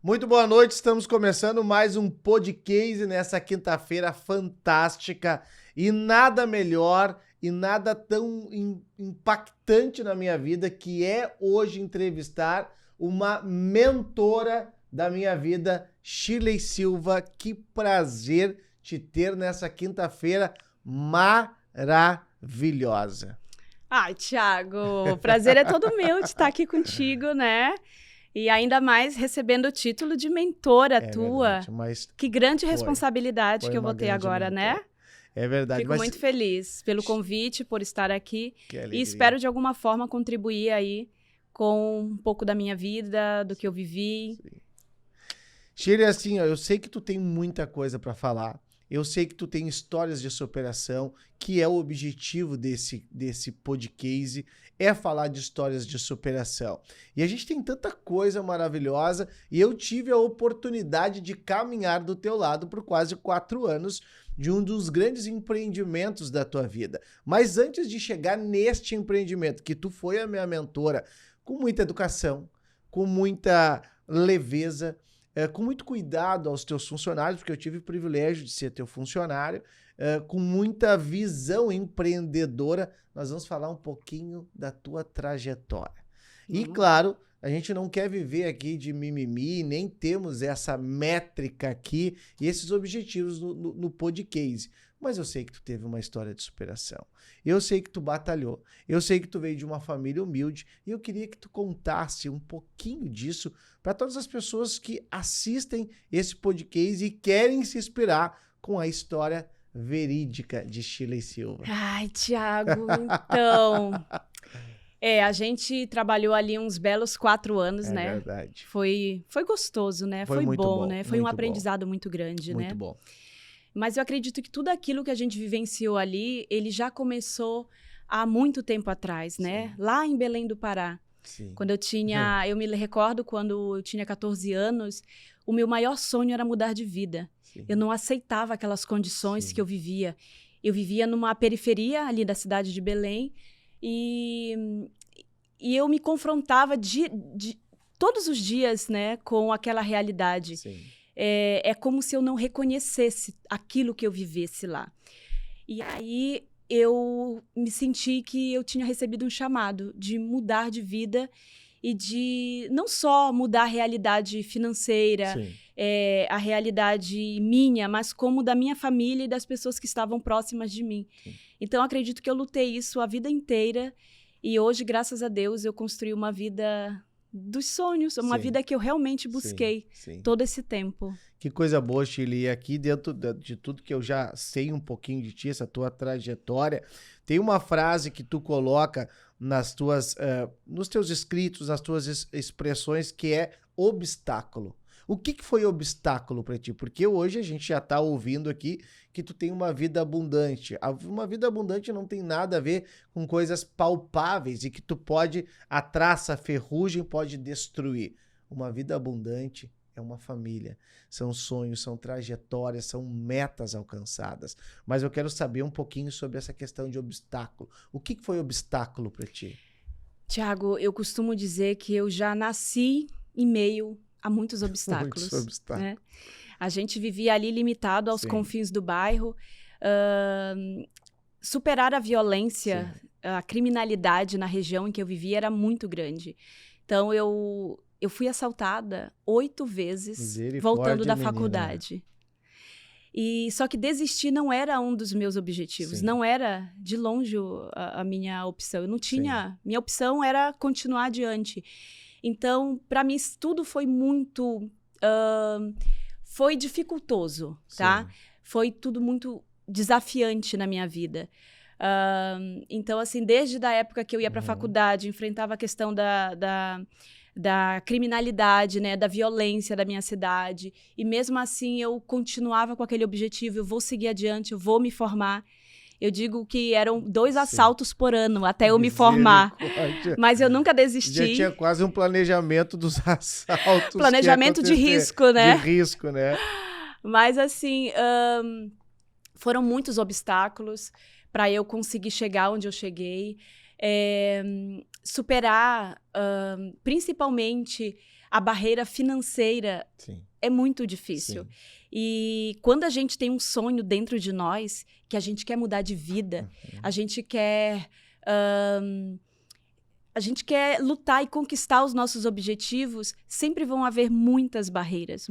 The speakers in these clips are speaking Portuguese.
Muito boa noite, estamos começando mais um podcast nessa quinta-feira fantástica e nada melhor e nada tão impactante na minha vida que é hoje entrevistar uma mentora da minha vida, Shirley Silva. Que prazer te ter nessa quinta-feira maravilhosa. Ai, Thiago, o prazer é todo meu de estar aqui contigo, né? E ainda mais recebendo o título de mentora tua. Verdade, mas que grande responsabilidade que eu vou ter agora, mentora. né? É verdade. Fico muito feliz pelo convite, por estar aqui. E espero de alguma forma contribuir aí com um pouco da minha vida, do que eu vivi. Shirley, assim, ó, eu sei que tu tem muita coisa para falar. Eu sei que tu tem histórias de superação, que é o objetivo desse podcast, é falar de histórias de superação. E a gente tem tanta coisa maravilhosa, e eu tive a oportunidade de caminhar do teu lado por quase 4 anos de um dos grandes empreendimentos da tua vida. Mas antes de chegar neste empreendimento, que tu foi a minha mentora, com muita educação, com muita leveza, com muito cuidado aos teus funcionários, porque eu tive o privilégio de ser teu funcionário, com muita visão empreendedora, nós vamos falar um pouquinho da tua trajetória. E, claro, a gente não quer viver aqui de mimimi, nem temos essa métrica aqui e esses objetivos no podcast. Mas eu sei que tu teve uma história de superação. Eu sei que tu batalhou. Eu sei que tu veio de uma família humilde. E eu queria que tu contasse um pouquinho disso para todas as pessoas que assistem esse podcast e querem se inspirar com a história verídica de Shirley Silva. Ai, Thiago, então... a gente trabalhou ali uns belos 4 anos, né? É verdade. Foi gostoso, né? Foi bom, né? Foi um aprendizado muito grande, né? Muito bom. Mas eu acredito que tudo aquilo que a gente vivenciou ali, ele já começou há muito tempo atrás, né? Sim. Lá em Belém do Pará. Sim. Quando eu me recordo quando eu tinha 14 anos, o meu maior sonho era mudar de vida. Sim. Eu não aceitava aquelas condições Sim. que eu vivia. Eu vivia numa periferia ali da cidade de Belém e eu me confrontava todos os dias, né, com aquela realidade. Sim. É como se eu não reconhecesse aquilo que eu vivesse lá. E aí eu me senti que eu tinha recebido um chamado de mudar de vida e de não só mudar a realidade financeira, a realidade minha, mas como da minha família e das pessoas que estavam próximas de mim. Sim. Então, acredito que eu lutei isso a vida inteira e hoje, graças a Deus, eu construí uma vida dos sonhos, uma vida que eu realmente busquei todo esse tempo. Que coisa boa, Shirley. E aqui dentro de tudo que eu já sei um pouquinho de ti, essa tua trajetória, tem uma frase que tu coloca nos teus escritos, nas tuas expressões, que é obstáculo. O que foi obstáculo para ti? Porque hoje a gente já está ouvindo aqui que tu tem uma vida abundante. Uma vida abundante não tem nada a ver com coisas palpáveis e que tu pode, a traça, a ferrugem pode destruir. Uma vida abundante é uma família. São sonhos, são trajetórias, são metas alcançadas. Mas eu quero saber um pouquinho sobre essa questão de obstáculo. O que foi obstáculo para ti? Thiago, eu costumo dizer que eu já nasci em meio a muitos obstáculos. Né? A gente vivia ali limitado aos confins do bairro. Superar a violência, a criminalidade na região em que eu vivia era muito grande. Então, eu fui assaltada 8 vezes voltando da faculdade. Só que desistir não era um dos meus objetivos. Sim. Não era, de longe, a minha opção. Eu não tinha... Sim. Minha opção era continuar adiante. Então, para mim, tudo foi muito... foi dificultoso, tá? Sim. Foi tudo muito desafiante na minha vida. Então, assim, desde a época que eu ia para a faculdade, enfrentava a questão da criminalidade, né, da violência da minha cidade. E mesmo assim, eu continuava com aquele objetivo, eu vou seguir adiante, eu vou me formar. Eu digo que eram 2 assaltos por ano até eu me formar. Mas eu nunca desisti. Já tinha quase um planejamento dos assaltos. Planejamento de risco, né? De risco, né? Mas assim, foram muitos obstáculos para eu conseguir chegar onde eu cheguei. Superar, principalmente, a barreira financeira. Sim. É muito difícil. Sim. E quando a gente tem um sonho dentro de nós, que a gente quer mudar de vida, a gente quer lutar e conquistar os nossos objetivos, sempre vão haver muitas barreiras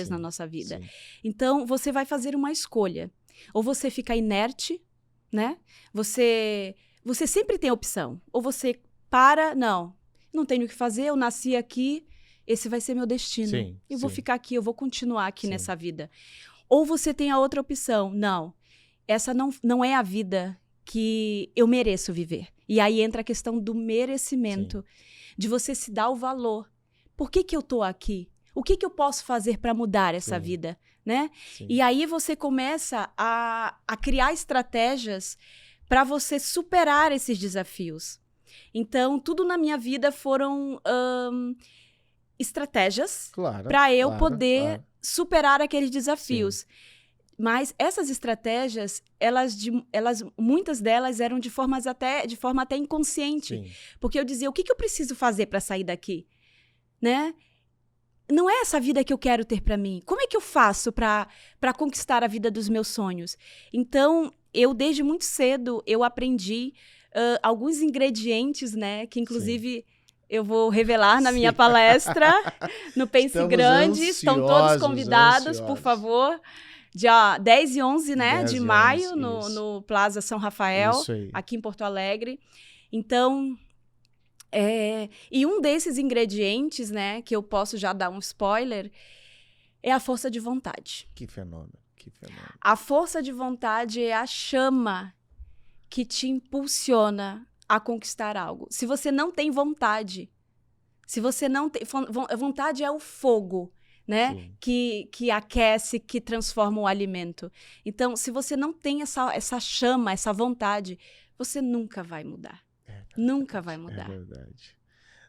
na nossa vida. Sim. Então, você vai fazer uma escolha. Ou você fica inerte, né? Você sempre tem opção. Ou você não tenho o que fazer, eu nasci aqui, esse vai ser meu destino. Sim, eu vou ficar aqui, eu vou continuar aqui nessa vida. Ou você tem a outra opção. Não, essa não é a vida que eu mereço viver. E aí entra a questão do merecimento, de você se dar o valor. Por que eu tô aqui? O que eu posso fazer para mudar essa vida, né? E aí você começa a criar estratégias para você superar esses desafios. Então, tudo na minha vida foram estratégias para eu poder superar aqueles desafios. Sim. Mas essas estratégias, muitas delas eram de forma até inconsciente. Sim. Porque eu dizia, o que eu preciso fazer para sair daqui? Né? Não é essa vida que eu quero ter para mim. Como é que eu faço para conquistar a vida dos meus sonhos? Então, desde muito cedo, eu aprendi alguns ingredientes, né? Que, inclusive, eu vou revelar na minha palestra, no Pense Grande. Estão todos convidados, por favor. Dia 10 e 11, né, de maio, no Plaza São Rafael, aqui em Porto Alegre. Então, e um desses ingredientes, né, que eu posso já dar um spoiler, é a força de vontade. Que fenômeno, que fenômeno. A força de vontade é a chama que te impulsiona a conquistar algo. Se você não tem vontade, vontade é o fogo, né? Que aquece, que transforma o alimento. Então, se você não tem essa chama, essa vontade, você nunca vai mudar. Nunca vai mudar. É verdade.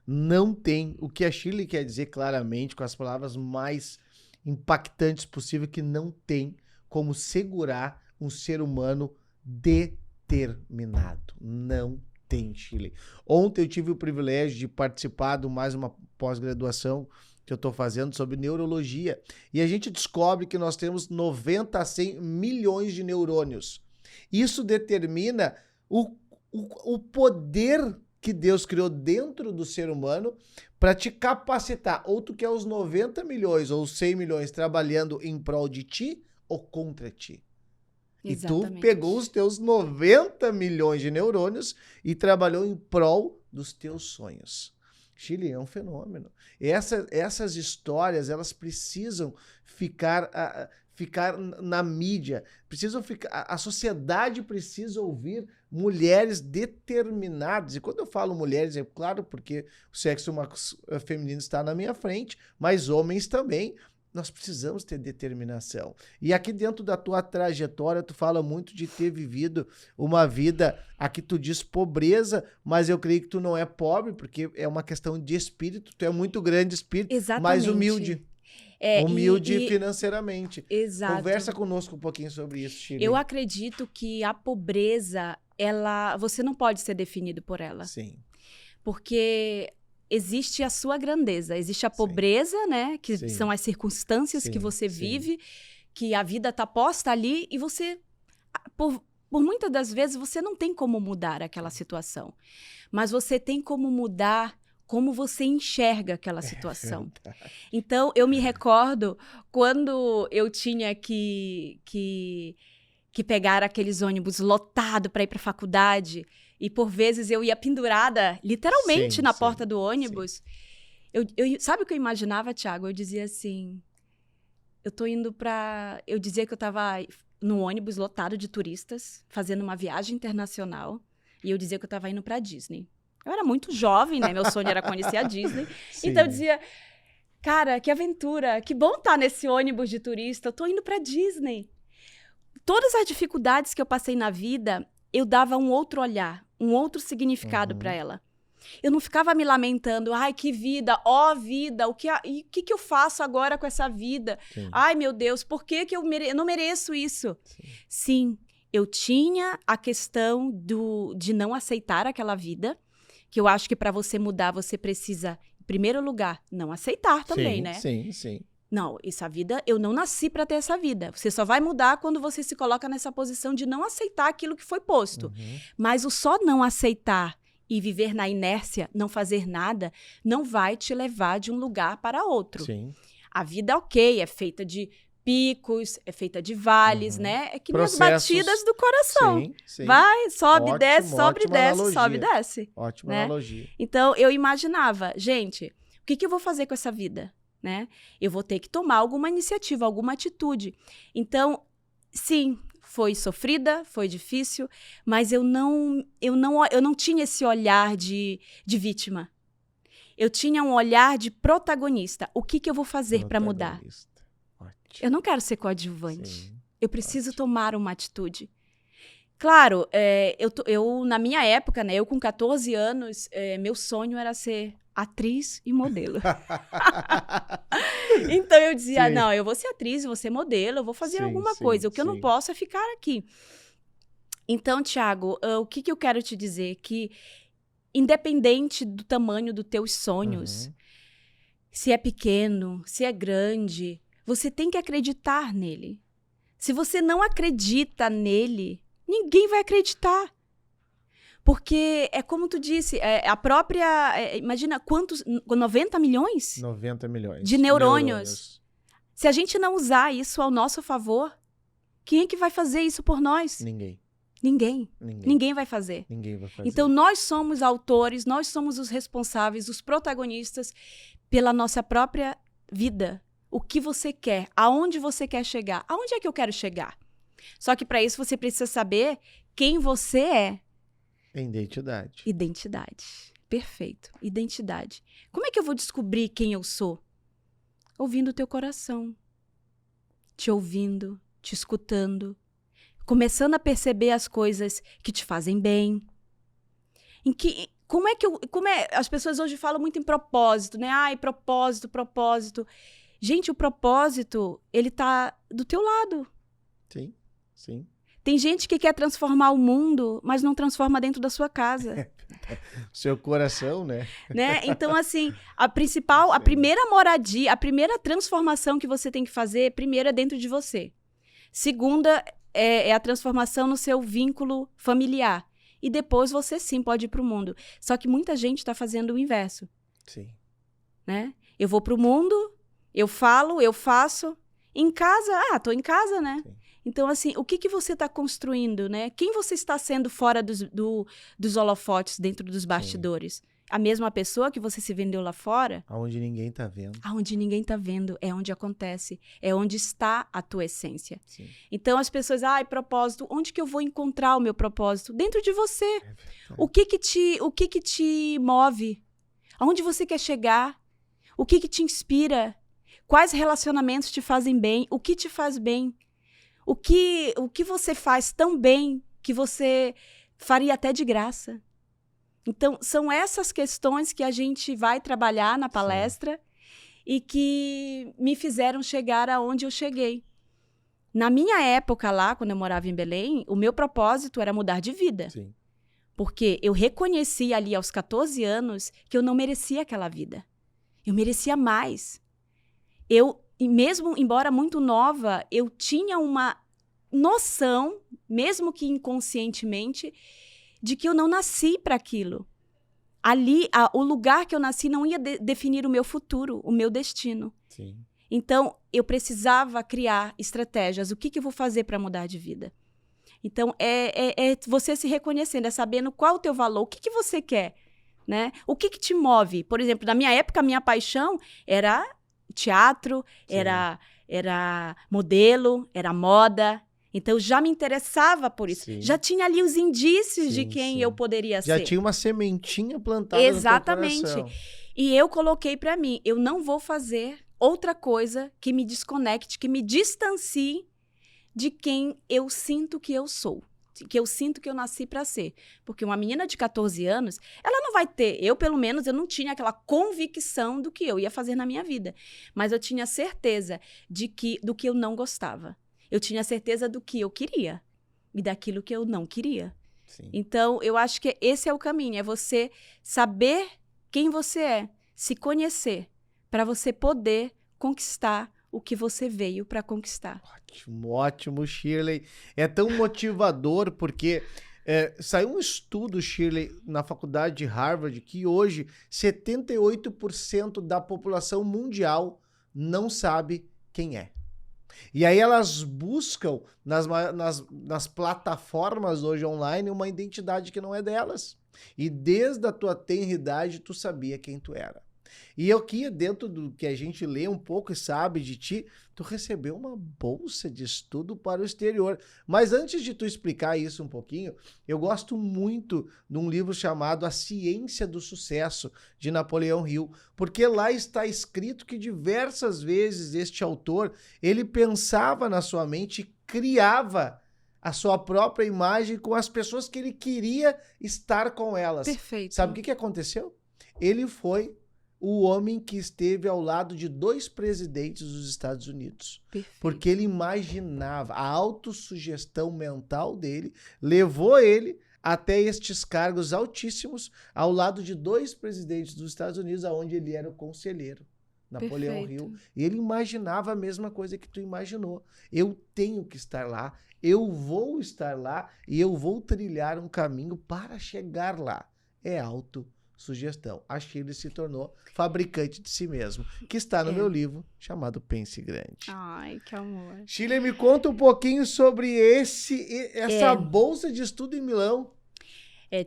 Não tem. O que a Shirley quer dizer claramente, com as palavras mais impactantes possível, que não tem como segurar um ser humano determinado. Não tem, Shirley. Ontem eu tive o privilégio de participar de mais uma pós-graduação que eu estou fazendo sobre neurologia. E a gente descobre que nós temos 90 a 100 milhões de neurônios. Isso determina o poder que Deus criou dentro do ser humano para te capacitar. Ou tu quer os 90 milhões ou 100 milhões trabalhando em prol de ti ou contra ti. Exatamente. E tu pegou os teus 90 milhões de neurônios e trabalhou em prol dos teus sonhos. Shirley, é um fenômeno. Essas histórias, elas precisam ficar na mídia, a sociedade precisa ouvir mulheres determinadas. E quando eu falo mulheres, é claro, porque o sexo feminino está na minha frente, mas homens também. Nós precisamos ter determinação. E aqui dentro da tua trajetória, tu fala muito de ter vivido uma vida, aqui tu diz pobreza, mas eu creio que tu não é pobre, porque é uma questão de espírito, tu é muito grande de espírito, mas humilde. Humilde financeiramente. Exato. Conversa conosco um pouquinho sobre isso, Shirley. Eu acredito que a pobreza, você não pode ser definido por ela. Sim. Porque existe a sua grandeza, existe a pobreza, né? Que são as circunstâncias que você vive, que a vida está posta ali e você, por muitas das vezes, você não tem como mudar aquela situação. Mas você tem como mudar como você enxerga aquela situação. Então, eu me recordo quando eu tinha que pegar aqueles ônibus lotados para ir para a faculdade. E, por vezes, eu ia pendurada, literalmente, na porta do ônibus. Sabe o que eu imaginava, Thiago? Eu dizia assim... Eu dizia que eu estava no ônibus lotado de turistas, fazendo uma viagem internacional. E eu dizia que eu estava indo para a Disney. Eu era muito jovem, né? Meu sonho era conhecer a Disney. Então, eu dizia... Cara, que aventura! Que bom estar nesse ônibus de turista. Eu tô indo para a Disney. todas as dificuldades que eu passei na vida, eu dava um outro olhar, um outro significado para ela. Eu não ficava me lamentando, ai, que vida, ó vida, o que eu faço agora com essa vida? Sim. Ai, meu Deus, por que eu não mereço isso? Sim, eu tinha a questão de não aceitar aquela vida, que eu acho que para você mudar, você precisa, em primeiro lugar, não aceitar também, né? Sim. Não, essa vida, eu não nasci para ter essa vida. Você só vai mudar quando você se coloca nessa posição de não aceitar aquilo que foi posto. Mas o só não aceitar e viver na inércia, não fazer nada, não vai te levar de um lugar para outro. Sim. A vida, ok, é feita de picos, é feita de vales, né? É que nem as batidas do coração. Sim. Vai, sobe, Ótimo, desce, sobe, desce, analogia. sobe, desce. Ótima né? analogia. Então, eu imaginava, gente, o que eu vou fazer com essa vida? Né? Eu vou ter que tomar alguma iniciativa, alguma atitude. Então, sim, foi sofrida, foi difícil, mas eu não tinha esse olhar de vítima. Eu tinha um olhar de protagonista. O que eu vou fazer para mudar? Ótimo. Eu não quero ser coadjuvante. Sim. Eu preciso tomar uma atitude. Claro, eu na minha época, né, eu com 14 anos, meu sonho era ser atriz e modelo. Então eu dizia, não, eu vou ser atriz, eu vou ser modelo, eu vou fazer alguma coisa. O que eu não posso é ficar aqui. Então, Thiago, o que eu quero te dizer? Que independente do tamanho dos teus sonhos, se é pequeno, se é grande, você tem que acreditar nele. Se você não acredita nele, ninguém vai acreditar. Porque é como tu disse, a própria... imagina quantos... 90 milhões? 90 milhões. De neurônios. Se a gente não usar isso ao nosso favor, quem é que vai fazer isso por nós? Ninguém. Ninguém vai fazer. Ninguém vai fazer. Então, nós somos autores, nós somos os responsáveis, os protagonistas pela nossa própria vida. O que você quer? Aonde você quer chegar? Aonde é que eu quero chegar? Só que para isso você precisa saber quem você é. Identidade. Perfeito. Identidade. Como é que eu vou descobrir quem eu sou? Ouvindo o teu coração. Te ouvindo, te escutando. Começando a perceber as coisas que te fazem bem. As pessoas hoje falam muito em propósito, né? Ai, propósito. Gente, o propósito, ele tá do teu lado. Sim. Tem gente que quer transformar o mundo, mas não transforma dentro da sua casa. Seu coração, né? Então, assim, a primeira moradia, a primeira transformação que você tem que fazer, primeiro é dentro de você. Segunda é a transformação no seu vínculo familiar. E depois você sim pode ir para o mundo. Só que muita gente está fazendo o inverso. Sim. Né? Eu vou para o mundo, eu falo, eu faço. Em casa, tô em casa, né? Sim. Então, assim, o que você está construindo, né? Quem você está sendo fora dos holofotes, dentro dos bastidores? Sim. A mesma pessoa que você se vendeu lá fora? Aonde ninguém está vendo. Aonde ninguém está vendo, é onde acontece. É onde está a tua essência. Sim. Então, as pessoas, propósito, onde que eu vou encontrar o meu propósito? Dentro de você. O que te move? Aonde você quer chegar? O que te inspira? Quais relacionamentos te fazem bem? O que te faz bem? O que você faz tão bem que você faria até de graça? Então, são essas questões que a gente vai trabalhar na palestra e que me fizeram chegar aonde eu cheguei. Na minha época lá, quando eu morava em Belém, o meu propósito era mudar de vida. Sim. Porque eu reconheci ali aos 14 anos que eu não merecia aquela vida. Eu merecia mais. E mesmo, embora muito nova, eu tinha uma noção, mesmo que inconscientemente, de que eu não nasci para aquilo. Ali, o lugar que eu nasci não ia definir o meu futuro, o meu destino. Sim. Então, eu precisava criar estratégias. O que eu vou fazer para mudar de vida? Então, é você se reconhecendo, é sabendo qual o teu valor, o que você quer, né? O que te move? Por exemplo, na minha época, a minha paixão era teatro, era modelo, era moda. Então, já me interessava por isso. Sim. Já tinha ali os indícios de quem eu poderia ser. Já tinha uma sementinha plantada no teu coração. E eu coloquei para mim, eu não vou fazer outra coisa que me desconecte, que me distancie de quem eu sinto que eu sou. Que eu sinto que eu nasci para ser. Porque uma menina de 14 anos, ela não vai ter... Eu, pelo menos, eu não tinha aquela convicção do que eu ia fazer na minha vida. Mas eu tinha certeza do que eu não gostava. Eu tinha certeza do que eu queria e daquilo que eu não queria. Sim. Então, eu acho que esse é o caminho. É você saber quem você é. Se conhecer. Para você poder conquistar o que você veio para conquistar. Ótimo, ótimo, Shirley. É tão motivador porque saiu um estudo, Shirley, na faculdade de Harvard, que hoje 78% da população mundial não sabe quem é. E aí elas buscam nas plataformas hoje online uma identidade que não é delas. E desde a tua tenra idade tu sabia quem tu era. E aqui, dentro do que a gente lê um pouco e sabe de ti, tu recebeu uma bolsa de estudo para o exterior. Mas antes de tu explicar isso um pouquinho, eu gosto muito de um livro chamado A Ciência do Sucesso, de Napoleão Hill, porque lá está escrito que diversas vezes este autor, ele pensava na sua mente e criava a sua própria imagem com as pessoas que ele queria estar com elas. Perfeito. Sabe o que aconteceu? Ele foi o homem que esteve ao lado de 2 presidentes dos Estados Unidos. Perfeito. Porque ele imaginava, a autossugestão mental dele levou ele até estes cargos altíssimos ao lado de 2 presidentes dos Estados Unidos, onde ele era o conselheiro, Napoleão Hill. E ele imaginava a mesma coisa que tu imaginou. Eu tenho que estar lá, eu vou estar lá e eu vou trilhar um caminho para chegar lá. É autossugestão. A Shirley se tornou fabricante de si mesmo, que está no meu livro chamado Pense Grande. Ai, que amor. Shirley, me conta um pouquinho sobre essa bolsa de estudo em Milão.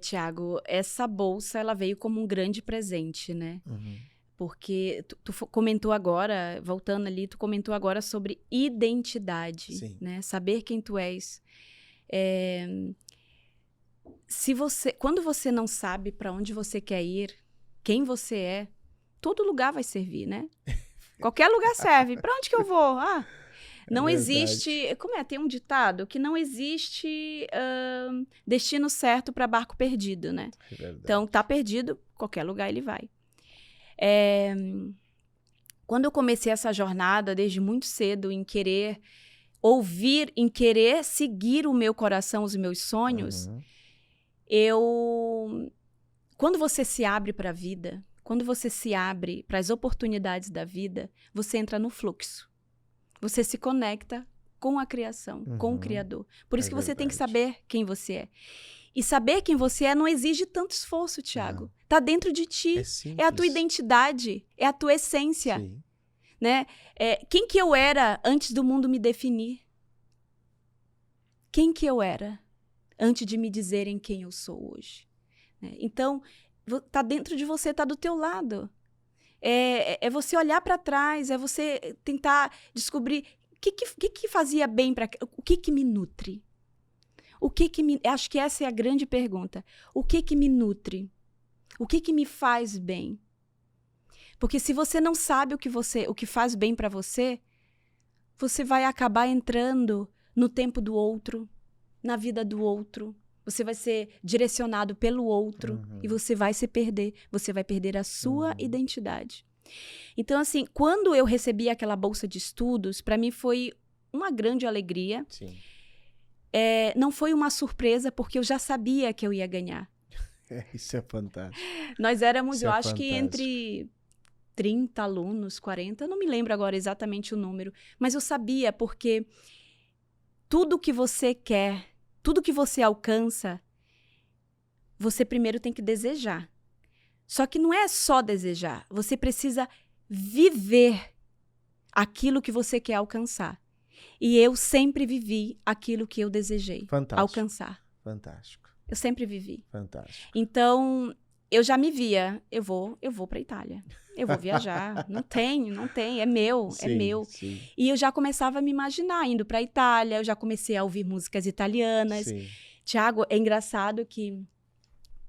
Tiago, essa bolsa ela veio como um grande presente, né? Uhum. Porque tu comentou agora, voltando ali, tu comentou agora sobre identidade, Sim. né? Saber quem tu és. Quando você não sabe para onde você quer ir, quem você é, todo lugar vai servir, né? Qualquer lugar serve. Para onde que eu vou? Não existe... Tem um ditado que não existe destino certo para barco perdido, né? Então, tá perdido, qualquer lugar ele vai. Quando eu comecei essa jornada, desde muito cedo, em querer ouvir, em querer seguir o meu coração, os meus sonhos... Quando você se abre para a vida, quando você se abre para as oportunidades da vida, você entra no fluxo. Você se conecta com a criação, com o Criador. Por isso que você tem que saber quem você é. E saber quem você é não exige tanto esforço, Tiago. Está dentro de ti. É a tua identidade, é a tua essência. Sim. Né? Quem que eu era antes do mundo me definir? Quem que eu era antes de me dizerem quem eu sou hoje? Então, tá dentro de você, tá do teu lado. É você olhar para trás, é você tentar descobrir o que fazia bem para... O que me nutre? Acho que essa é a grande pergunta. O que me nutre? O que me faz bem? Porque se você não sabe o que faz bem para você, você vai acabar entrando no tempo do outro, na vida do outro. Você vai ser direcionado pelo outro e você vai se perder. Você vai perder a sua identidade. Então, assim, quando eu recebi aquela bolsa de estudos, para mim foi uma grande alegria. Sim. Não foi uma surpresa, porque eu já sabia que eu ia ganhar. Isso é fantástico. Nós éramos, eu acho que entre 30 alunos, 40, eu não me lembro agora exatamente o número, mas eu sabia, porque tudo que você quer, tudo que você alcança, você primeiro tem que desejar. Só que não é só desejar, você precisa viver aquilo que você quer alcançar. E eu sempre vivi aquilo que eu desejei alcançar. Fantástico. Eu sempre vivi. Fantástico. Então, eu já me via, eu vou para a Itália. Eu vou viajar. Não tem, é meu, sim, é meu. Sim. E eu já começava a me imaginar indo para a Itália, eu já comecei a ouvir músicas italianas. Sim. Tiago, é engraçado que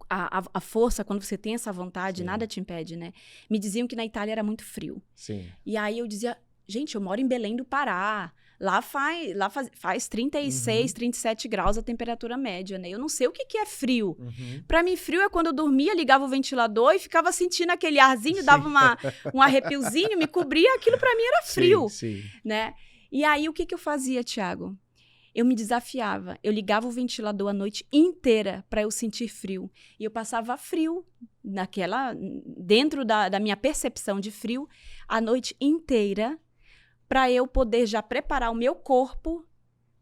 a força, quando você tem essa vontade, nada te impede, né? Me diziam que na Itália era muito frio. Sim. E aí eu dizia, Gente, eu moro em Belém do Pará. Lá faz 36, 37 graus a temperatura média, né? Eu não sei o que é frio. Pra mim, frio é quando eu dormia, ligava o ventilador e ficava sentindo aquele arzinho, dava um arrepiuzinho, me cobria, aquilo pra mim era frio, né? E aí, o que eu fazia, Thiago? Eu me desafiava. Eu ligava o ventilador a noite inteira para eu sentir frio. E eu passava frio dentro da minha percepção de frio, a noite inteira, para eu poder já preparar o meu corpo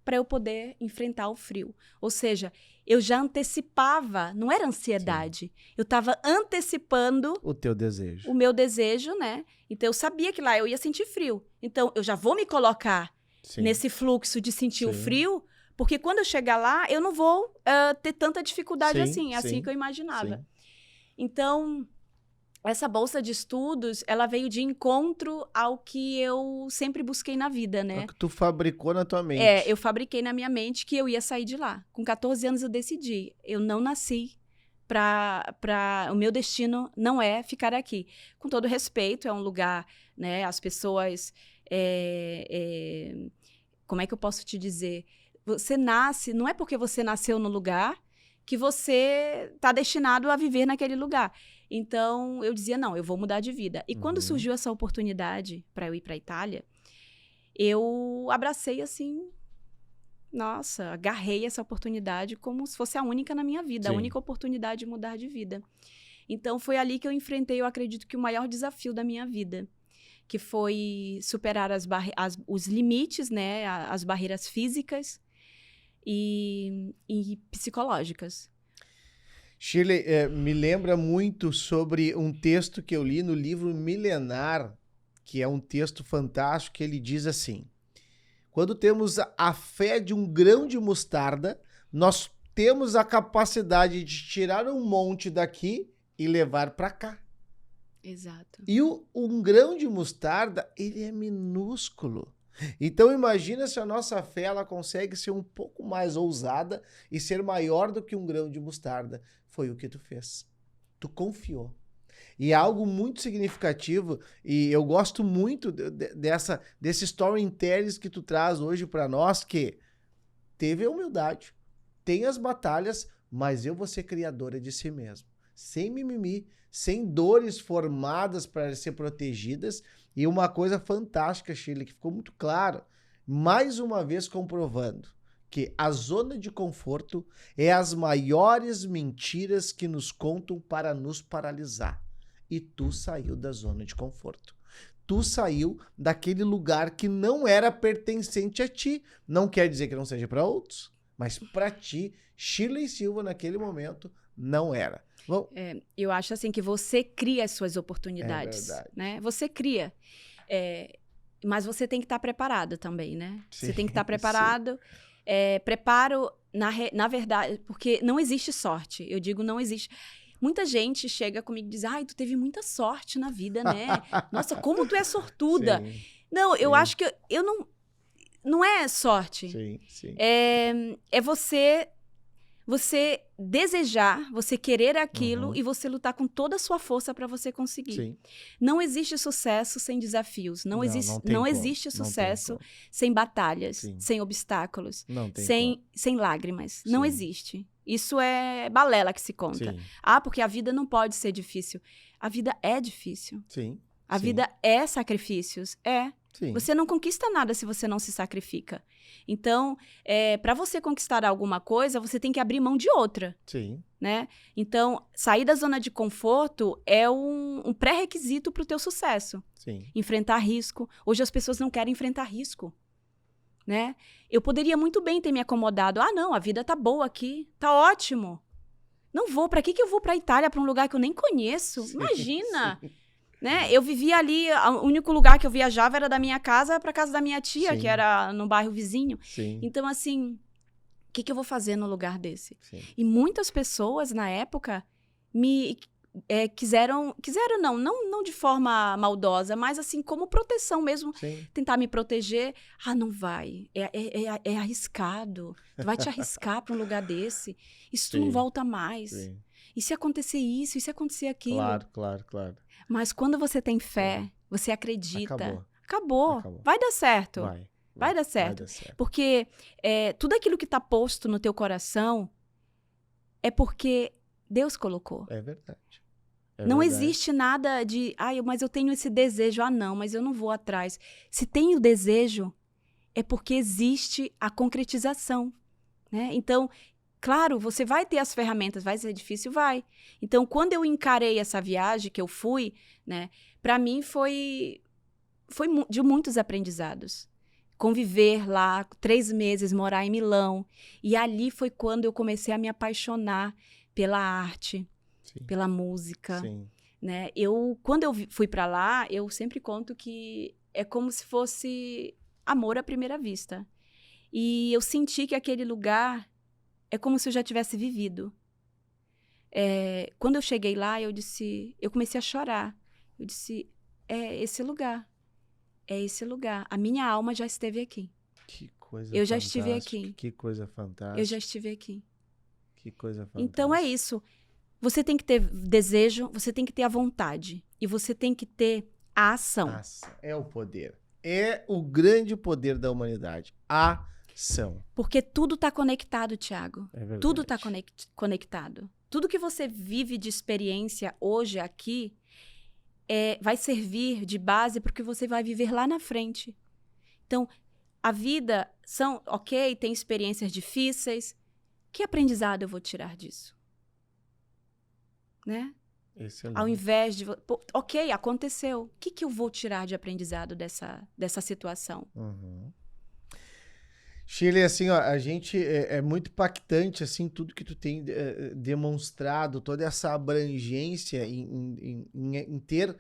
para eu poder enfrentar o frio. Ou seja, eu já antecipava, não era ansiedade, eu estava antecipando o teu desejo. O meu desejo, né? Então eu sabia que lá eu ia sentir frio. Então eu já vou me colocar nesse fluxo de sentir o frio, porque quando eu chegar lá, eu não vou ter tanta dificuldade assim. É assim que eu imaginava. Então, essa bolsa de estudos, ela veio de encontro ao que eu sempre busquei na vida, né? O que tu fabricou na tua mente. Eu fabriquei na minha mente que eu ia sair de lá. Com 14 anos eu decidi. Eu não nasci o meu destino não é ficar aqui. Com todo respeito, é um lugar, né? As pessoas... como é que eu posso te dizer? Você nasce... Não é porque você nasceu no lugar que você está destinado a viver naquele lugar. Então, eu dizia, não, eu vou mudar de vida. E quando surgiu essa oportunidade para eu ir para a Itália, eu abracei assim... Nossa, agarrei essa oportunidade como se fosse a única na minha vida, a única oportunidade de mudar de vida. Então, foi ali que eu enfrentei, eu acredito que o maior desafio da minha vida, que foi superar os limites, né, as barreiras físicas e psicológicas. Shirley, me lembra muito sobre um texto que eu li no livro Milenar, que é um texto fantástico, que ele diz assim: quando temos a fé de um grão de mostarda, nós temos a capacidade de tirar um monte daqui e levar para cá. Exato. E um grão de mostarda, ele é minúsculo. Então imagina se a nossa fé ela consegue ser um pouco mais ousada e ser maior do que um grão de mostarda. Foi o que tu fez. Tu confiou. E é algo muito significativo, e eu gosto muito desse storytelling que tu traz hoje para nós, que teve a humildade, tem as batalhas, mas eu vou ser criadora de si mesmo. Sem mimimi, sem dores formadas para ser protegidas. E uma coisa fantástica, Shirley, que ficou muito claro, mais uma vez comprovando que a zona de conforto é as maiores mentiras que nos contam para nos paralisar. E tu saiu da zona de conforto. Tu saiu daquele lugar que não era pertencente a ti. Não quer dizer que não seja para outros, mas para ti, Shirley Silva, naquele momento, não era. Bom, eu acho assim que você cria as suas oportunidades. Né? Você cria. Mas você tem que estar preparado também, né? Sim, você tem que estar preparado. Preparo, na verdade, porque não existe sorte. Eu digo, não existe. Muita gente chega comigo e diz, ai, tu teve muita sorte na vida, né? Nossa, como tu é sortuda. Sim, não, eu acho que eu não é sorte. Sim, sim. É você desejar, você querer aquilo e você lutar com toda a sua força para você conseguir. Sim. Não existe sucesso sem desafios. Não existe sucesso sem batalhas, sim, sem obstáculos, sem lágrimas. Sim. Não existe. Isso é balela que se conta. Sim. Porque a vida não pode ser difícil. A vida é difícil. Sim. A vida é sacrifícios. Sim. Você não conquista nada se você não se sacrifica. Então, para você conquistar alguma coisa, você tem que abrir mão de outra. Sim. Né? Então, sair da zona de conforto é um pré-requisito para o teu sucesso. Sim. Enfrentar risco. Hoje as pessoas não querem enfrentar risco. Né? Eu poderia muito bem ter me acomodado. Não, a vida tá boa aqui, tá ótimo. Não vou, para que eu vou para a Itália, para um lugar que eu nem conheço? Sim, imagina! Sim. Né? Eu vivia ali, o único lugar que eu viajava era da minha casa para casa da minha tia, sim, que era no bairro vizinho. Sim. Então, assim, o que eu vou fazer no lugar desse? Sim. E muitas pessoas, na época, me quiseram não de forma maldosa, mas assim, como proteção mesmo, sim, tentar me proteger. Não vai, é arriscado, tu vai te arriscar para um lugar desse, isso tu não volta mais. Sim. E se acontecer isso, e se acontecer aquilo? Claro. Mas quando você tem fé, você acredita, Acabou. Vai dar certo. Vai dar certo. Porque tudo aquilo que está posto no teu coração é porque Deus colocou. É verdade. Não existe nada de, mas eu tenho esse desejo. Não, mas eu não vou atrás. Se tem o desejo, é porque existe a concretização, né? Então, claro, você vai ter as ferramentas, vai ser difícil, vai. Então, quando eu encarei essa viagem que eu fui, né, para mim foi de muitos aprendizados. Conviver lá 3 meses, morar em Milão. E ali foi quando eu comecei a me apaixonar pela arte, pela música. Né? Quando eu fui para lá, eu sempre conto que é como se fosse amor à primeira vista. E eu senti que aquele lugar é como se eu já tivesse vivido. Quando eu cheguei lá, eu comecei a chorar. Eu disse, é esse lugar. É esse lugar. A minha alma já esteve aqui. Que coisa fantástica. Eu já estive aqui. Que coisa fantástica. Eu já estive aqui. Que coisa fantástica. Então é isso. Você tem que ter desejo, você tem que ter a vontade. E você tem que ter a ação. É o poder. É o grande poder da humanidade. A ação. Porque tudo está conectado, Thiago. É verdade. Tudo está conectado. Tudo que você vive de experiência hoje aqui vai servir de base para o que você vai viver lá na frente. Então, a vida tem experiências difíceis. Que aprendizado eu vou tirar disso? Né? Excelente. Ao invés de... aconteceu. O que eu vou tirar de aprendizado dessa situação? Shirley, assim, ó, a gente é muito impactante, assim, tudo que tu tem demonstrado, toda essa abrangência em ter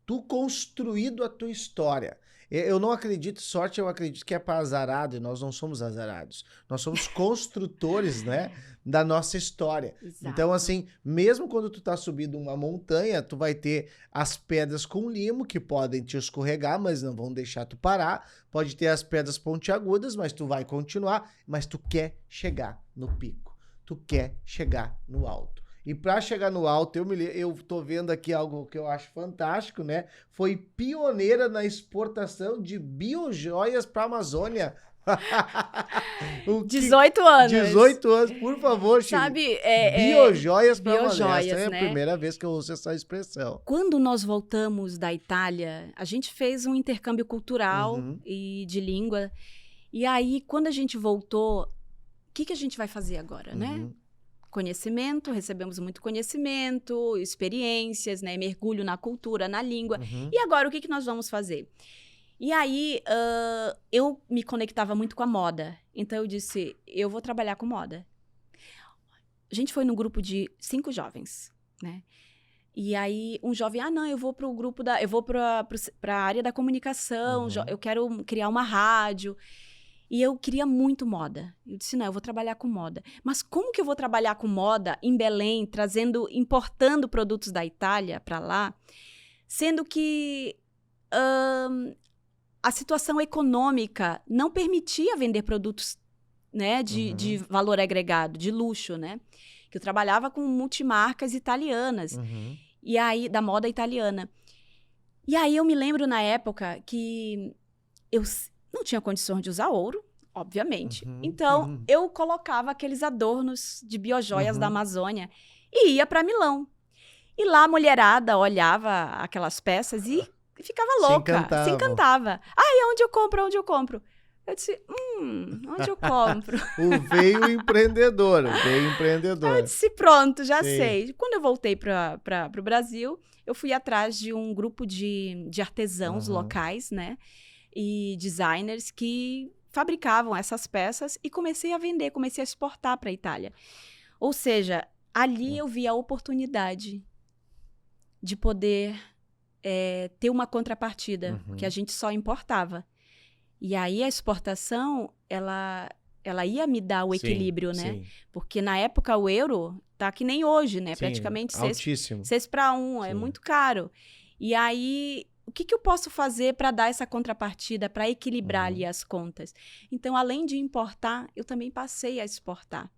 tu construído a tua história. Eu não acredito, sorte eu acredito que é para azarado, e nós não somos azarados. Nós somos construtores, né, da nossa história. Exato. Então, assim, mesmo quando tu tá subindo uma montanha, tu vai ter as pedras com limo, que podem te escorregar, mas não vão deixar tu parar. Pode ter as pedras pontiagudas, mas tu vai continuar. Mas tu quer chegar no pico. Tu quer chegar no alto. E para chegar no alto, eu tô vendo aqui algo que eu acho fantástico, né? Foi pioneira na exportação de biojoias para a Amazônia. 18 anos. 18 anos, por favor, Shirley. Sabe, biojoias para a Amazônia. Essa é né? a primeira vez que eu ouço essa expressão. Quando nós voltamos da Itália, a gente fez um intercâmbio cultural e de língua. E aí, quando a gente voltou, o que a gente vai fazer agora, né? Conhecimento, recebemos muito conhecimento, experiências, né? Mergulho na cultura, na língua. E agora, o que nós vamos fazer? E aí, eu me conectava muito com a moda. Então, eu disse, eu vou trabalhar com moda. A gente foi num grupo de 5 jovens, né? E aí, um jovem, eu vou para o grupo eu vou para a área da comunicação, eu quero criar uma rádio. E eu queria muito moda. Eu disse, não, eu vou trabalhar com moda. Mas como que eu vou trabalhar com moda em Belém, importando produtos da Itália para lá, sendo que a situação econômica não permitia vender produtos, né, de valor agregado, de luxo, né? Que eu trabalhava com multimarcas italianas, e aí, da moda italiana. E aí eu me lembro na época que eu não tinha condições de usar ouro, obviamente. Então, eu colocava aqueles adornos de biojoias da Amazônia e ia para Milão. E lá a mulherada olhava aquelas peças e ficava louca, se encantava. Onde eu compro, onde eu compro? Eu disse, onde eu compro? Veio empreendedor, veio empreendedor. Eu disse, pronto, já sei. Quando eu voltei para o Brasil, eu fui atrás de um grupo de artesãos locais, né? E designers que fabricavam essas peças e comecei a vender, comecei a exportar para a Itália. Ou seja, ali eu vi a oportunidade de poder ter uma contrapartida, que a gente só importava. E aí a exportação, ela ia me dar o equilíbrio, né? Sim. Porque na época o euro tá que nem hoje, né? Sim, praticamente 6 para 1, é muito caro. E aí, o que eu posso fazer para dar essa contrapartida, para equilibrar ali as contas? Então, além de importar, eu também passei a exportar.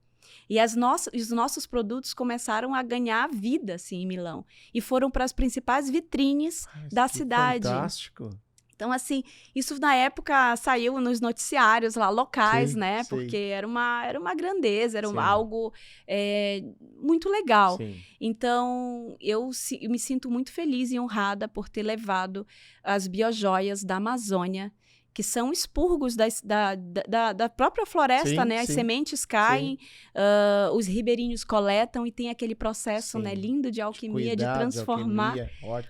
E os nossos produtos começaram a ganhar vida, assim, em Milão. E foram para as principais vitrines da cidade. Fantástico. Então, assim, isso na época saiu nos noticiários lá locais, Sim, né? sim. Porque era uma grandeza, Sim. algo muito legal. Sim. Então, eu me sinto muito feliz e honrada por ter levado as biojoias da Amazônia, que são expurgos da própria floresta, Sim, né? As sim, sementes caem, os ribeirinhos coletam e tem aquele processo, né, lindo de alquimia, de transformar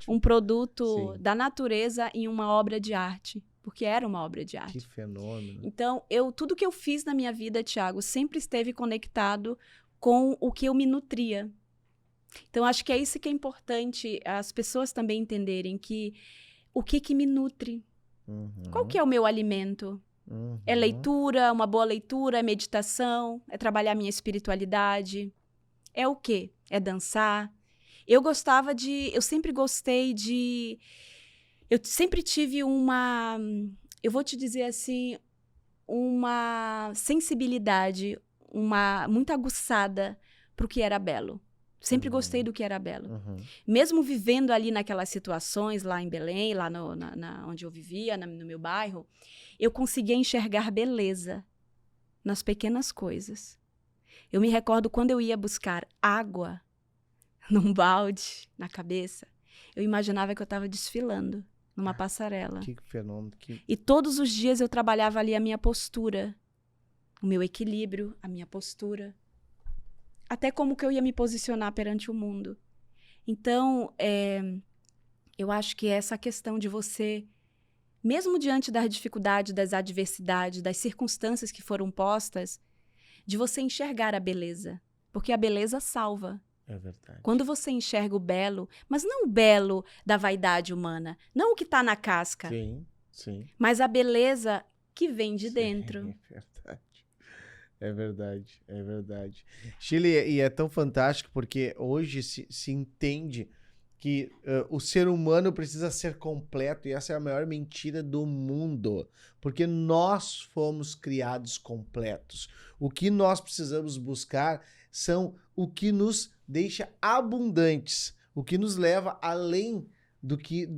um produto da natureza em uma obra de arte, porque era uma obra de arte. Que fenômeno. Então, tudo que eu fiz na minha vida, Thiago, sempre esteve conectado com o que eu me nutria. Então, acho que é isso que é importante as pessoas também entenderem, que o que me nutre. Qual que é o meu alimento? É leitura, uma boa leitura, é meditação, é trabalhar minha espiritualidade. É o quê? É dançar. Eu sempre gostei de... Eu sempre tive eu vou te dizer assim, uma sensibilidade, muito aguçada para o que era belo. Sempre gostei do que era belo. Mesmo vivendo ali naquelas situações, lá em Belém, lá onde eu vivia, no meu bairro, eu conseguia enxergar beleza nas pequenas coisas. Eu me recordo quando eu ia buscar água num balde na cabeça, eu imaginava que eu estava desfilando numa passarela. Que fenômeno. E todos os dias eu trabalhava ali a minha postura, o meu equilíbrio, a minha postura. Até como que eu ia me posicionar perante o mundo. Então, eu acho que essa questão de você, mesmo diante das dificuldades, das adversidades, das circunstâncias que foram postas, de você enxergar a beleza. Porque a beleza salva. É verdade. Quando você enxerga o belo, mas não o belo da vaidade humana, não o que está na casca, sim. mas a beleza que vem de dentro. É verdade. É verdade, é verdade. Shirley, e é tão fantástico porque hoje se entende que o ser humano precisa ser completo, e essa é a maior mentira do mundo, porque nós fomos criados completos. O que nós precisamos buscar são o que nos deixa abundantes, o que nos leva além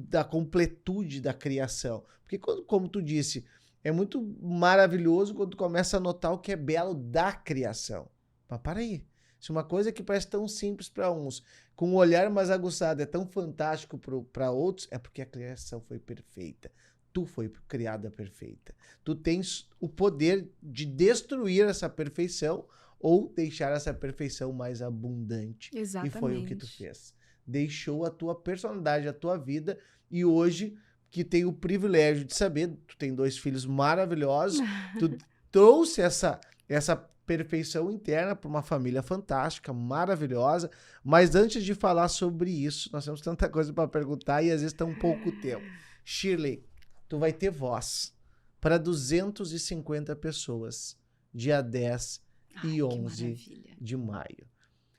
da completude da criação. Porque como tu disse, é muito maravilhoso quando tu começa a notar o que é belo da criação. Mas para aí. Se uma coisa que parece tão simples para uns, com um olhar mais aguçado, é tão fantástico para outros, é porque a criação foi perfeita. Tu foi criada perfeita. Tu tens o poder de destruir essa perfeição ou deixar essa perfeição mais abundante. Exatamente. E foi o que tu fez. Deixou a tua personalidade, a tua vida, e hoje... que tem o privilégio de saber, tu tem 2 filhos maravilhosos, tu trouxe essa perfeição interna para uma família fantástica, maravilhosa, mas antes de falar sobre isso, nós temos tanta coisa para perguntar e às vezes tem um pouco tempo. Shirley, tu vai ter voz para 250 pessoas, dia 10 e 11 de maio.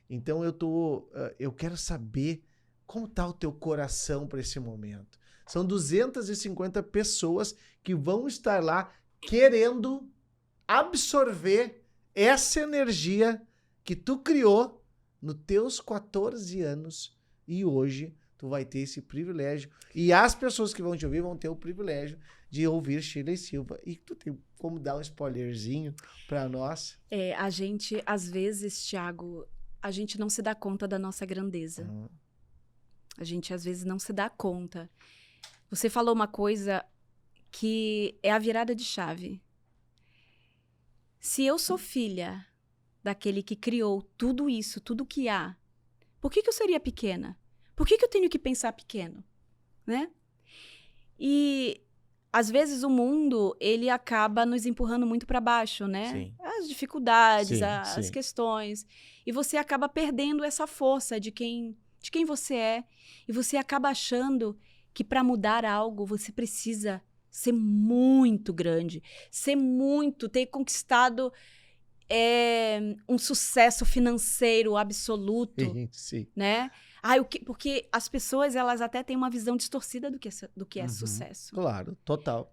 Então eu quero saber como está o teu coração para esse momento. São 250 pessoas que vão estar lá querendo absorver essa energia que tu criou nos teus 14 anos e hoje tu vai ter esse privilégio. E as pessoas que vão te ouvir vão ter o privilégio de ouvir Shirley Silva. E tu tem como dar um spoilerzinho para nós? A gente, às vezes, Thiago, a gente não se dá conta da nossa grandeza. A gente, às vezes, não se dá conta. Você falou uma coisa que é a virada de chave. Se eu sou filha daquele que criou tudo isso, tudo que há, por que eu seria pequena? Por que eu tenho que pensar pequeno? Né? E, às vezes, o mundo, ele acaba nos empurrando muito para baixo, né? Sim. As dificuldades, Sim, as questões. E você acaba perdendo essa força de quem você é. E você acaba achando que para mudar algo você precisa ser muito grande, ter conquistado um sucesso financeiro absoluto, Sim. né? Porque as pessoas, elas até têm uma visão distorcida do que é sucesso. Claro, total.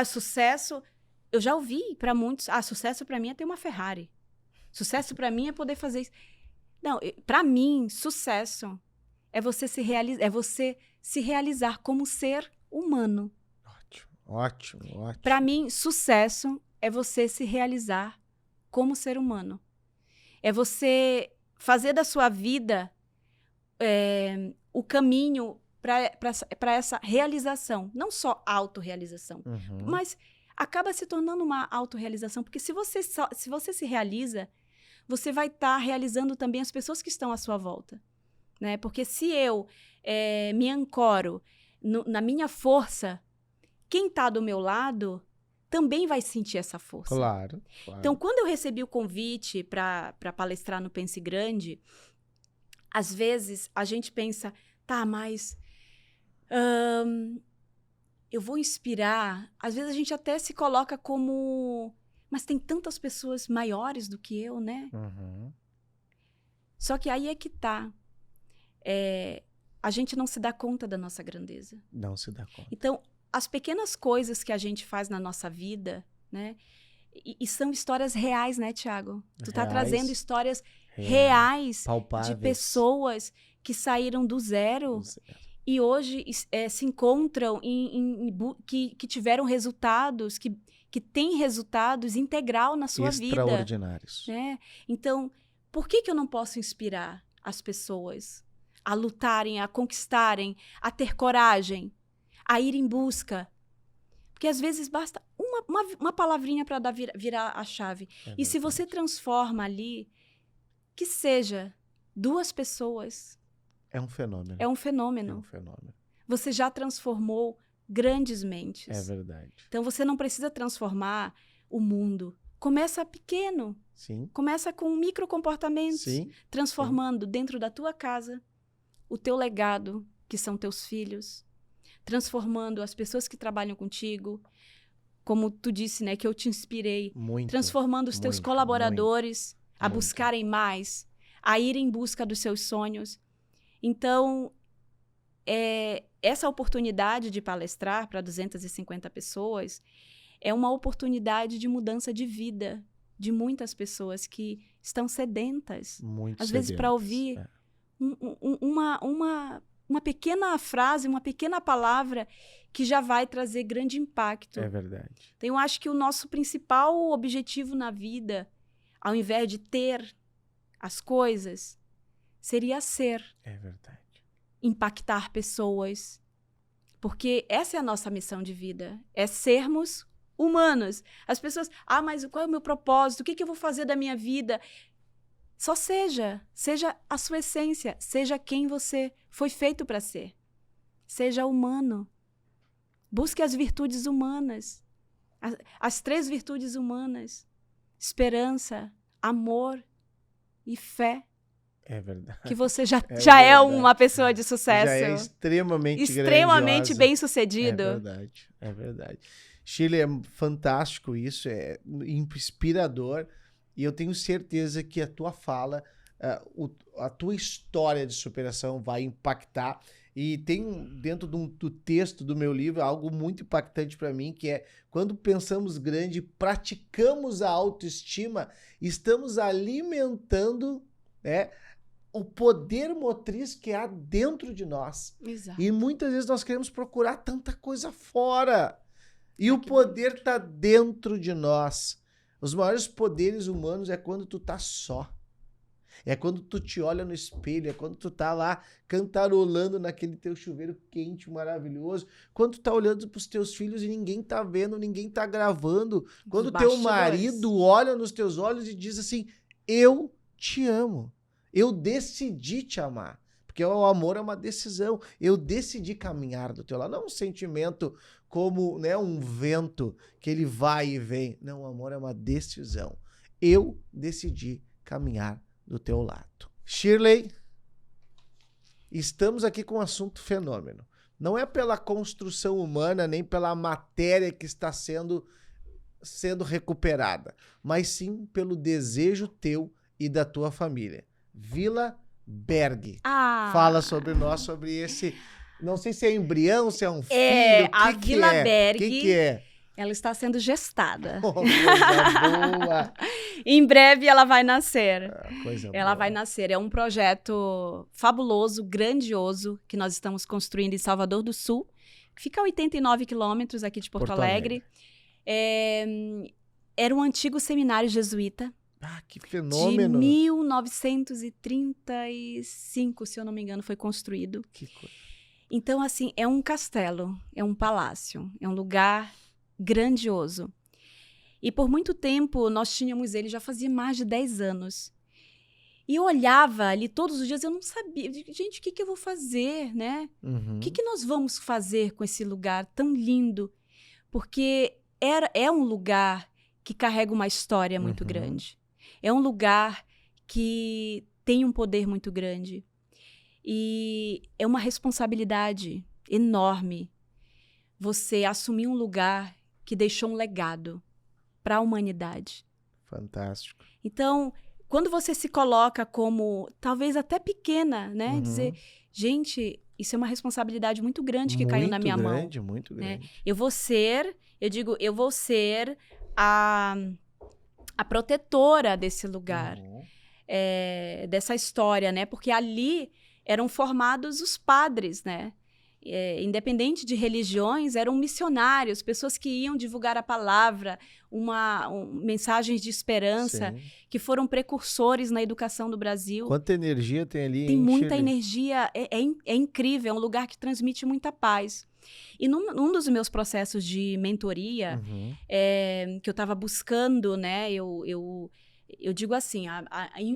Sucesso, eu já ouvi para muitos, sucesso para mim é ter uma Ferrari. Sucesso para mim é poder fazer isso. Não, para mim, sucesso é você se realizar como ser humano. Ótimo. Para mim, sucesso é você se realizar como ser humano. É você fazer da sua vida o caminho para essa realização. Não só autorrealização, mas acaba se tornando uma autorrealização. Porque se você se realiza, você vai estar realizando também as pessoas que estão à sua volta. Né? Porque se eu me ancoro na minha força, quem está do meu lado também vai sentir essa força. Claro. Então, quando eu recebi o convite para palestrar no Pense Grande, às vezes a gente pensa, tá, mas eu vou inspirar. Às vezes a gente até se coloca como, mas tem tantas pessoas maiores do que eu, né? Só que aí é que tá. A gente não se dá conta da nossa grandeza. Não se dá conta. Então, as pequenas coisas que a gente faz na nossa vida, né? E são histórias reais, né, Tiago? Tu tá trazendo histórias reais palpáveis, de pessoas que saíram do zero e hoje se encontram que tiveram resultados, que têm resultados integral na sua vida. Extraordinários. Né? Então, por que eu não posso inspirar as pessoas a lutarem, a conquistarem, a ter coragem, a ir em busca? Porque às vezes basta uma palavrinha para virar a chave. E se você transforma ali, que seja 2 pessoas. É um fenômeno. É um fenômeno. Você já transformou grandes mentes. É verdade. Então você não precisa transformar o mundo. Começa pequeno. Sim. Começa com microcomportamentos. Sim. Transformando dentro da tua casa o teu legado, que são teus filhos. Transformando as pessoas que trabalham contigo. Como tu disse, né, que eu te inspirei. Muito. Transformando os teus colaboradores a buscarem mais, a ir em busca dos seus sonhos. Então, essa oportunidade de palestrar para 250 pessoas é uma oportunidade de mudança de vida de muitas pessoas que estão sedentas. Às vezes, para ouvir uma pequena frase, uma pequena palavra que já vai trazer grande impacto. É verdade. Então, eu acho que o nosso principal objetivo na vida, ao invés de ter as coisas, seria ser. É verdade. Impactar pessoas. Porque essa é a nossa missão de vida. É sermos humanos. As pessoas, mas qual é o meu propósito? O que eu vou fazer da minha vida? Só seja. Seja a sua essência. Seja quem você foi feito para ser. Seja humano. Busque as virtudes humanas. As 3 virtudes humanas. Esperança, amor e fé. É verdade. Que você já é uma pessoa de sucesso. Já é extremamente bem-sucedido. É verdade. Shirley, é fantástico isso, é inspirador. E eu tenho certeza que a tua fala, a tua história de superação vai impactar. E tem dentro do texto do meu livro algo muito impactante para mim, que é quando pensamos grande, praticamos a autoestima, estamos alimentando, né, o poder motriz que há dentro de nós. Exato. E muitas vezes nós queremos procurar tanta coisa fora. E o poder está dentro de nós. Os maiores poderes humanos é quando tu tá só. É quando tu te olha no espelho, é quando tu tá lá cantarolando naquele teu chuveiro quente, maravilhoso. Quando tu tá olhando pros teus filhos e ninguém tá vendo, ninguém tá gravando. Quando teu marido olha nos teus olhos e diz assim, eu te amo. Eu decidi te amar. Porque o amor é uma decisão. Eu decidi caminhar do teu lado. Não um sentimento como, né, um vento que ele vai e vem. Não, o amor é uma decisão. Eu decidi caminhar do teu lado. Shirley, estamos aqui com um assunto fenômeno. Não é pela construção humana, nem pela matéria que está sendo recuperada, mas sim pelo desejo teu e da tua família. Vila Berg. Fala sobre nós, sobre esse... Não sei se é embrião, se é um filho. A Vila Berg. O que é? Ela está sendo gestada. Oh, coisa boa. Em breve ela vai nascer. Ela vai nascer. É um projeto fabuloso, grandioso, que nós estamos construindo em Salvador do Sul, que fica a 89 quilômetros aqui de Porto Alegre. Era um antigo seminário jesuíta. Que fenômeno! De 1935, se eu não me engano, foi construído. Que coisa. Então, assim, é um castelo, é um palácio, é um lugar grandioso. E por muito tempo nós tínhamos ele, já fazia mais de 10 anos. E eu olhava ali todos os dias, eu não sabia, gente, o que eu vou fazer, né? O que nós vamos fazer com esse lugar tão lindo? Porque é um lugar que carrega uma história muito grande. É um lugar que tem um poder muito grande. E é uma responsabilidade enorme você assumir um lugar que deixou um legado para a humanidade. Fantástico. Então, quando você se coloca como, talvez até pequena, né? Dizer, gente, isso é uma responsabilidade muito grande que caiu na minha mão. Muito grande. Né? Eu vou ser a protetora desse lugar, dessa história, né? Porque ali eram formados os padres, né? Independente de religiões, eram missionários, pessoas que iam divulgar a palavra, mensagens de esperança, Sim. que foram precursores na educação do Brasil. Quanta energia tem ali? Tem muita energia, é incrível, é um lugar que transmite muita paz. E num dos meus processos de mentoria, que eu estava buscando, né, eu digo assim,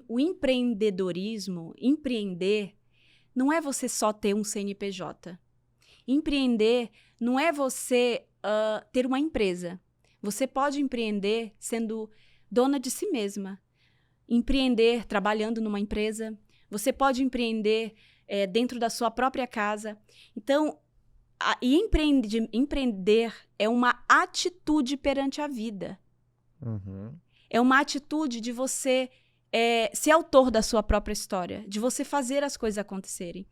o empreendedorismo, empreender, não é você só ter um CNPJ. Empreender não é você ter uma empresa. Você pode empreender sendo dona de si mesma. Empreender trabalhando numa empresa. Você pode empreender dentro da sua própria casa. Então, empreender é uma atitude perante a vida. É uma atitude de você ser autor da sua própria história, de você fazer as coisas acontecerem.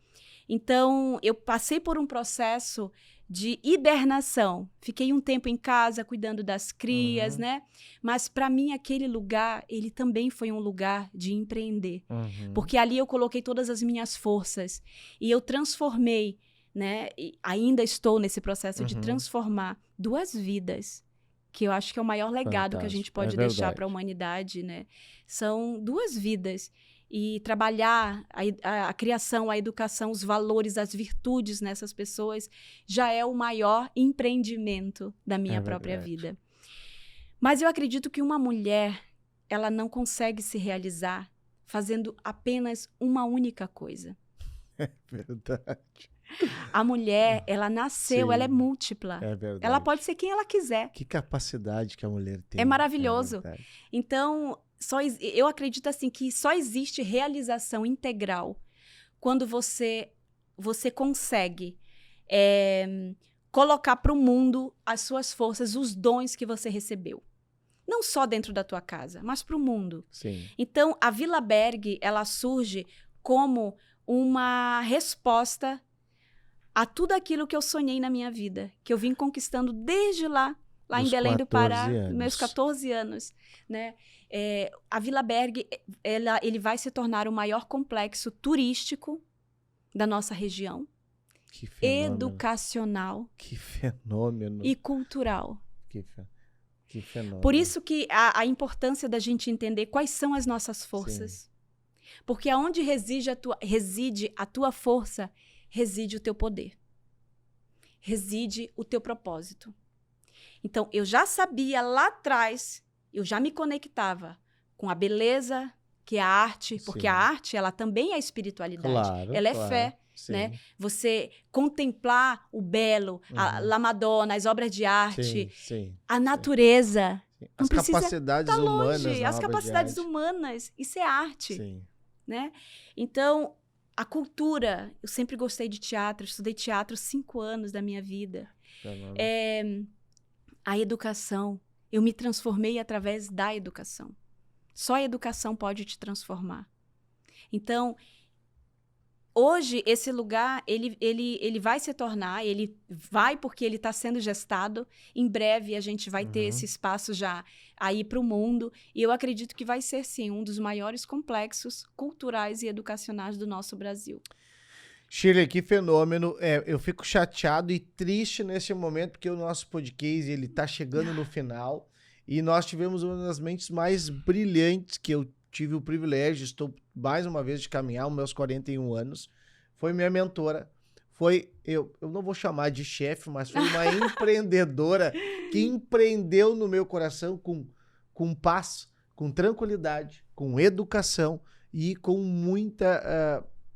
Então, eu passei por um processo de hibernação. Fiquei um tempo em casa, cuidando das crias, né? Mas, para mim, aquele lugar, ele também foi um lugar de empreender. Porque ali eu coloquei todas as minhas forças. E eu transformei, né? E ainda estou nesse processo de transformar 2 vidas, que eu acho que é o maior legado que a gente pode deixar para a humanidade, né? São 2 vidas. E trabalhar a criação, a educação, os valores, as virtudes nessas pessoas já é o maior empreendimento da minha própria vida. Mas eu acredito que uma mulher, ela não consegue se realizar fazendo apenas uma única coisa. É verdade. A mulher, ela nasceu, ela é múltipla. É verdade. Ela pode ser quem ela quiser. Que capacidade que a mulher tem. É maravilhoso. Então, eu acredito assim que só existe realização integral quando você consegue colocar para o mundo as suas forças, os dons que você recebeu. Não só dentro da tua casa, mas para o mundo. Sim. Então, a Vila Berg, ela surge como uma resposta a tudo aquilo que eu sonhei na minha vida, que eu vim conquistando desde lá em Belém do Pará, meus 14 anos, né? A Vila Berg, ele vai se tornar o maior complexo turístico da nossa região, que fenômeno. Educacional, que fenômeno, e cultural. Que fenômeno. Por isso que a importância da gente entender quais são as nossas forças. Sim. Porque aonde reside a tua força, reside o teu poder. Reside o teu propósito. Então, eu já sabia lá atrás, eu já me conectava com a beleza, que é a arte, porque Sim. a arte, ela também é espiritualidade. Claro, ela é fé, Sim. né? Você contemplar o belo, a La Madonna, as obras de arte, a natureza. Sim. As capacidades humanas. Longe. As capacidades humanas, isso é arte. Sim. Né? Então, a cultura, eu sempre gostei de teatro, estudei teatro 5 anos da minha vida. A educação, eu me transformei através da educação. Só a educação pode te transformar. Então, hoje, esse lugar, ele vai se tornar, ele vai porque ele está sendo gestado. Em breve, a gente vai ter esse espaço já aí para o mundo. E eu acredito que vai ser, sim, um dos maiores complexos culturais e educacionais do nosso Brasil. Shirley, que fenômeno. Eu fico chateado e triste nesse momento, porque o nosso podcast ele está chegando no final. E nós tivemos uma das mentes mais brilhantes que eu tive o privilégio, estou mais uma vez de caminhar, os meus 41 anos. Foi minha mentora. Eu não vou chamar de chefe, mas foi uma empreendedora que empreendeu no meu coração com paz, com tranquilidade, com educação e com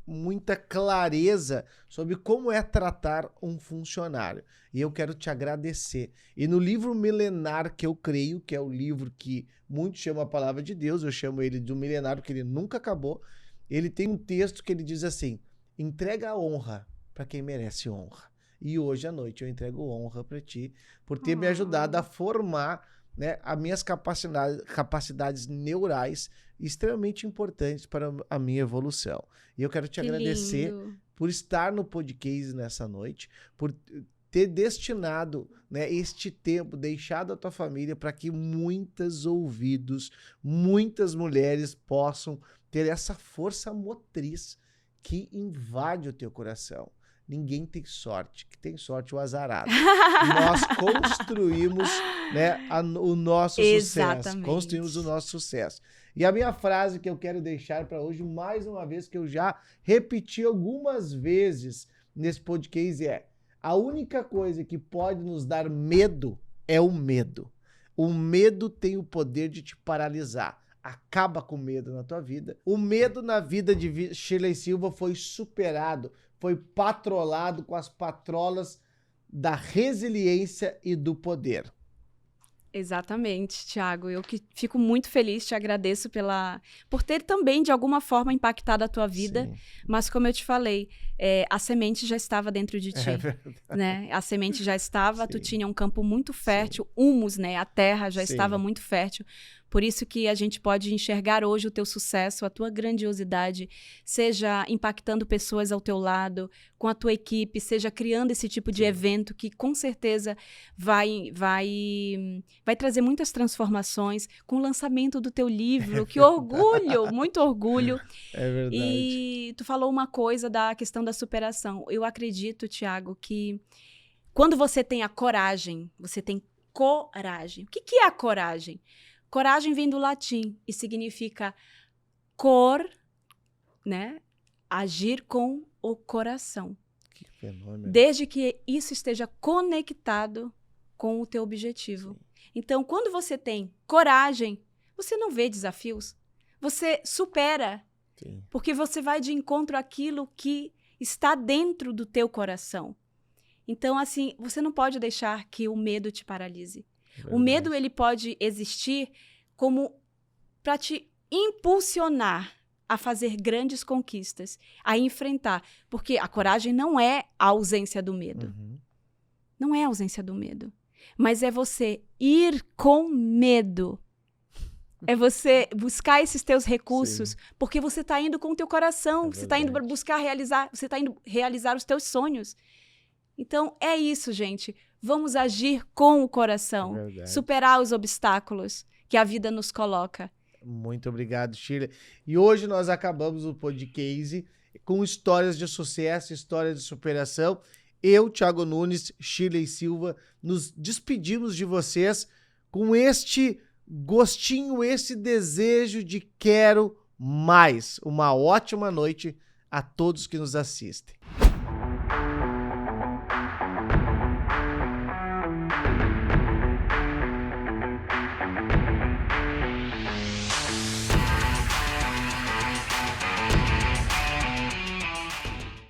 muita clareza sobre como é tratar um funcionário. E eu quero te agradecer. E no livro milenar que eu creio, que é o livro que muitos chamam a palavra de Deus, eu chamo ele de um milenário, porque ele nunca acabou, ele tem um texto que ele diz assim: entrega a honra para quem merece honra. E hoje à noite eu entrego honra para ti, por ter me ajudado a formar, né, as minhas capacidades neurais extremamente importantes para a minha evolução. E eu quero te agradecer por estar no podcast nessa noite, por ter destinado, né, este tempo, deixado a tua família para que muitos ouvidos, muitas mulheres possam ter essa força motriz que invade o teu coração. Ninguém tem sorte, que tem sorte o azarado. Nós construímos, né, o nosso sucesso. Construímos o nosso sucesso. E a minha frase que eu quero deixar para hoje, mais uma vez, que eu já repeti algumas vezes nesse podcast, é: a única coisa que pode nos dar medo é o medo. O medo tem o poder de te paralisar. Acaba com o medo na tua vida. O medo na vida de Shirley Silva foi superado, foi patrolado com as patrolas da resiliência e do poder. Exatamente, Thiago. Eu que fico muito feliz, te agradeço por ter também, de alguma forma, impactado a tua vida. Sim. Mas, como eu te falei, a semente já estava dentro de ti. Né? A semente já estava, tu tinha um campo muito fértil, humus, né? A terra já estava muito fértil. Por isso que a gente pode enxergar hoje o teu sucesso, a tua grandiosidade, seja impactando pessoas ao teu lado, com a tua equipe, seja criando esse tipo de evento que com certeza vai trazer muitas transformações, com o lançamento do teu livro. Que orgulho, muito orgulho. É verdade. E tu falou uma coisa da questão da superação. Eu acredito, Thiago, que quando você tem a coragem, você tem coragem. O que é a coragem? Coragem vem do latim e significa cor, né? Agir com o coração. Que fenômeno. Desde que isso esteja conectado com o teu objetivo. Sim. Então, quando você tem coragem, você não vê desafios, você supera. Sim. Porque você vai de encontro àquilo que está dentro do teu coração. Então, assim, você não pode deixar que o medo te paralise. Verdade. O medo, ele pode existir como para te impulsionar a fazer grandes conquistas, a enfrentar. Porque a coragem não é a ausência do medo. Uhum. Não é a ausência do medo. Mas é você ir com medo. É você buscar esses teus recursos, sim, porque você está indo com o teu coração, você está indo para buscar realizar, você está indo realizar os teus sonhos. Então, é isso, gente. Vamos agir com o coração, superar os obstáculos que a vida nos coloca. Muito obrigado, Shirley. E hoje nós acabamos o podcast com histórias de sucesso, histórias de superação. Eu, Thiago Nunes, Shirley Silva, nos despedimos de vocês com este gostinho, esse desejo de quero mais. Uma ótima noite a todos que nos assistem.